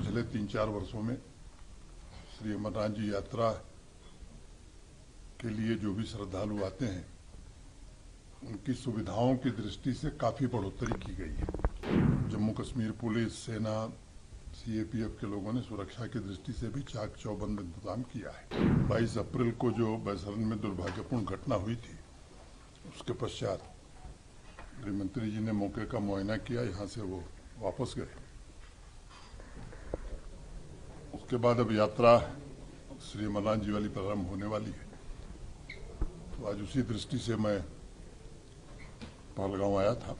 पिछले 3-4 वर्षों में श्री अमरनाथ जी यात्रा के लिए जो भी श्रद्धालु आते हैं उनकी सुविधाओं की दृष्टि से काफ़ी बढ़ोतरी की गई है। जम्मू कश्मीर पुलिस, सेना, सीएपीएफ के लोगों ने सुरक्षा की दृष्टि से भी चाक चौबंद इंतजाम किया है। 22 अप्रैल को जो बैसरन में दुर्भाग्यपूर्ण घटना हुई थी, उसके पश्चात गृहमंत्री जी ने मौके का मुआयना किया, यहाँ से वो वापस गए। उसके बाद अब यात्रा श्री अमरनाथ जी वाली प्रारंभ होने वाली है। तो आज उसी दृष्टि से मैं पहलगांव आया था।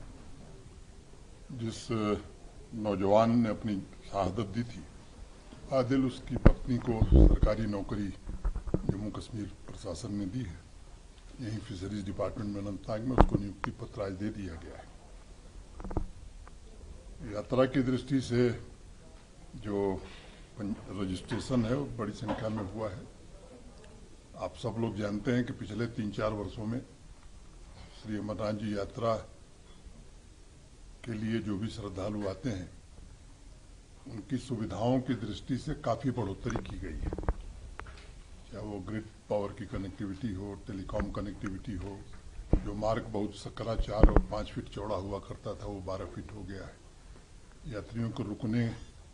जिस नौजवान ने अपनी शहादत दी थी, आदिल उसकी पत्नी को सरकारी नौकरी जम्मू कश्मीर प्रशासन ने दी है। यहीं फिशरीज डिपार्टमेंट में अनंतनाग में उसको नियुक्ति पत्र आज दे दिया गया है। यात्रा की दृष्टि से जो रजिस्ट्रेशन है वो बड़ी संख्या में हुआ है। आप सब लोग जानते हैं कि पिछले 3-4 वर्षों में श्री अमरनाथ जी यात्रा के लिए जो भी श्रद्धालु आते हैं उनकी सुविधाओं की दृष्टि से काफ़ी बढ़ोतरी की गई है। चाहे वो ग्रिड पावर की कनेक्टिविटी हो, टेलीकॉम कनेक्टिविटी हो, जो मार्ग बहुत सकरा 4 और 5 फीट चौड़ा हुआ करता था वो 12 फीट हो गया है। यात्रियों को रुकने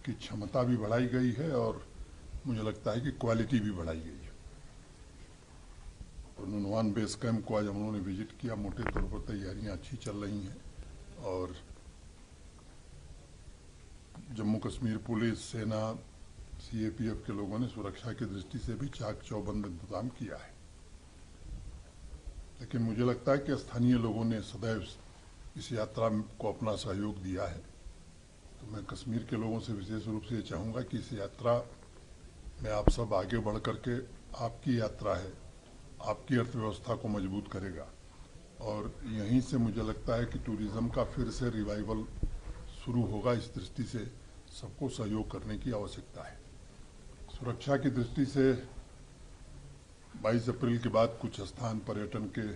की क्षमता भी बढ़ाई गई है और मुझे लगता है कि क्वालिटी भी बढ़ाई गई है। तो नुनवान बेस कैंप को आज हम लोगों ने विजिट किया। मोटे तौर पर तैयारियां अच्छी चल रही हैं और जम्मू कश्मीर पुलिस, सेना, सीएपीएफ के लोगों ने सुरक्षा की दृष्टि से भी चाक चौबंद इंतजाम किया है। लेकिन मुझे लगता है कि स्थानीय लोगों ने सदैव इस यात्रा को अपना सहयोग दिया है। तो मैं कश्मीर के लोगों से विशेष रूप से ये चाहूँगा कि इस यात्रा में आप सब आगे बढ़ करके, आपकी यात्रा है, आपकी अर्थव्यवस्था को मजबूत करेगा और यहीं से मुझे लगता है कि टूरिज्म का फिर से रिवाइवल शुरू होगा। इस दृष्टि से सबको सहयोग करने की आवश्यकता है। सुरक्षा की दृष्टि से 22 अप्रैल के बाद कुछ स्थान पर्यटन के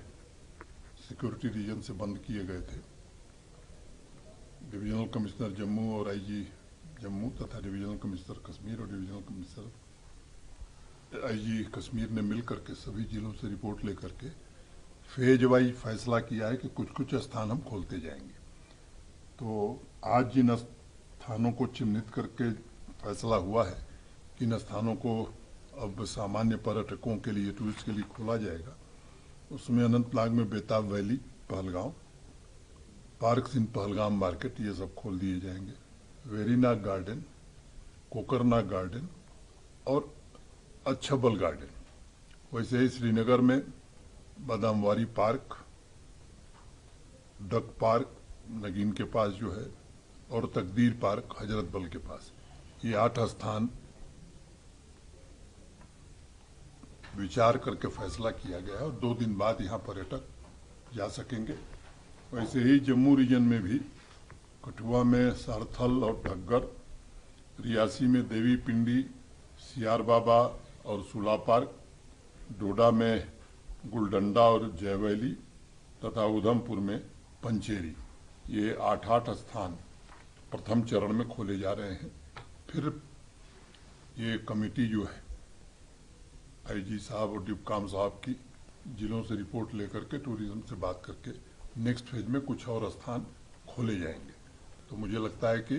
सिक्योरिटी रीजन से बंद किए गए थे। डिविजनल कमिश्नर जम्मू और आईजी जम्मू तथा डिविजनल कमिश्नर कश्मीर और डिविजनल कमिश्नर आईजी कश्मीर ने मिल करके सभी जिलों से रिपोर्ट लेकर के फेज वाइज फैसला किया है कि कुछ कुछ स्थान हम खोलते जाएंगे। तो आज जिन स्थानों को चिन्हित करके फैसला हुआ है कि इन स्थानों को अब सामान्य पर्यटकों के लिए, टूरिस्ट के लिए खोला जाएगा, उसमें अनंतनाग में बेताब वैली, पहलगांव, पार्क्स इन पहलगाम मार्केट, ये सब खोल दिए जाएंगे। वेरीनाग गार्डन, कोकरनाग गार्डन और अच्छबल गार्डन। वैसे ही श्रीनगर में बादामवारी पार्क, डक पार्क नगीन के पास जो है, और तकदीर पार्क हजरत बल के पास, ये 8 स्थान विचार करके फैसला किया गया है और 2 दिन बाद यहाँ पर्यटक जा सकेंगे। वैसे ही जम्मू रीजन में भी कठुआ में सारथल और ढग्गर, रियासी में देवी पिंडी, सियार बाबा और सुला पार्क, डोडा में गुलडंडा और जयवैली तथा उधमपुर में पंचेरी, ये 8 स्थान प्रथम चरण में खोले जा रहे हैं। फिर ये कमेटी जो है आईजी साहब और डिप्काम साहब की जिलों से रिपोर्ट लेकर के, टूरिज्म से बात करके नेक्स्ट फेज में कुछ और स्थान खोले जाएंगे। तो मुझे लगता है कि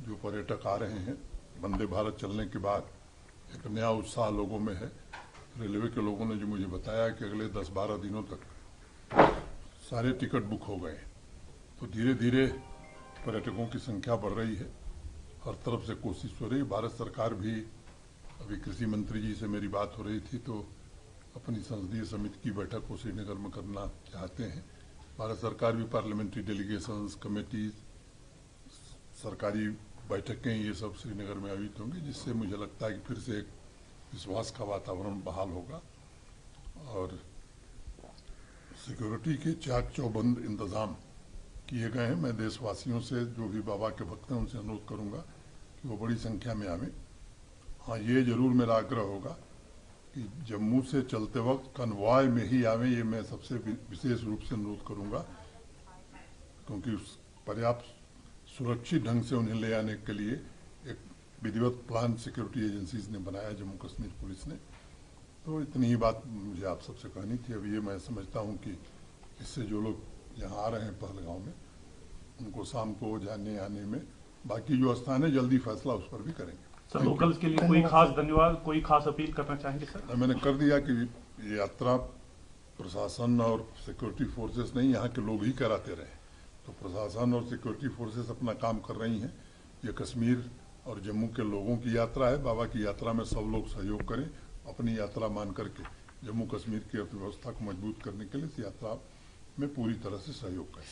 जो पर्यटक आ रहे हैं, वंदे भारत चलने के बाद एक नया उत्साह लोगों में है। रेलवे के लोगों ने जो मुझे बताया कि अगले 10-12 दिनों तक सारे टिकट बुक हो गए। तो धीरे धीरे पर्यटकों की संख्या बढ़ रही है। हर तरफ से कोशिश हो रही है। भारत सरकार भी, अभी कृषि मंत्री जी से मेरी बात हो रही थी, तो अपनी संसदीय समिति की बैठक को श्रीनगर में करना चाहते हैं। भारत सरकार भी पार्लियामेंट्री डेलीगेशंस, कमेटी, सरकारी बैठकें, ये सब श्रीनगर में आयोजित होंगी, जिससे मुझे लगता है कि फिर से एक विश्वास का वातावरण बहाल होगा और सिक्योरिटी के चाक चौबंद इंतजाम किए गए हैं। मैं देशवासियों से, जो भी बाबा के भक्त हैं, उनसे अनुरोध करूंगा कि वो बड़ी संख्या में आवें। हाँ, ये जरूर मेरा आग्रह होगा कि जम्मू से चलते वक्त कन्वॉय में ही आवें, ये मैं सबसे विशेष रूप से अनुरोध करूंगा, क्योंकि पर्याप्त सुरक्षित ढंग से उन्हें ले आने के लिए एक विधिवत प्लान सिक्योरिटी एजेंसीज ने बनाया, जम्मू कश्मीर पुलिस ने। तो इतनी ही बात मुझे आप सबसे कहनी थी। अब ये मैं समझता हूँ कि इससे जो लोग यहाँ आ रहे हैं पहलगांव में, उनको शाम को जाने आने में, बाकी जो स्थान है जल्दी फैसला उस पर भी करेंगे। सर, लोकल्स के लिए कोई खास धन्यवाद, कोई खास अपील करना चाहेंगे सर? मैंने कर दिया कि ये यात्रा प्रशासन और सिक्योरिटी फोर्सेस नहीं, यहाँ के लोग ही कराते रहे। तो प्रशासन और सिक्योरिटी फोर्सेस अपना काम कर रही हैं। ये कश्मीर और जम्मू के लोगों की यात्रा है। बाबा की यात्रा में सब लोग सहयोग करें, अपनी यात्रा मान करके जम्मू कश्मीर की अर्थव्यवस्था को मजबूत करने के लिए इस यात्रा में पूरी तरह से सहयोग करें।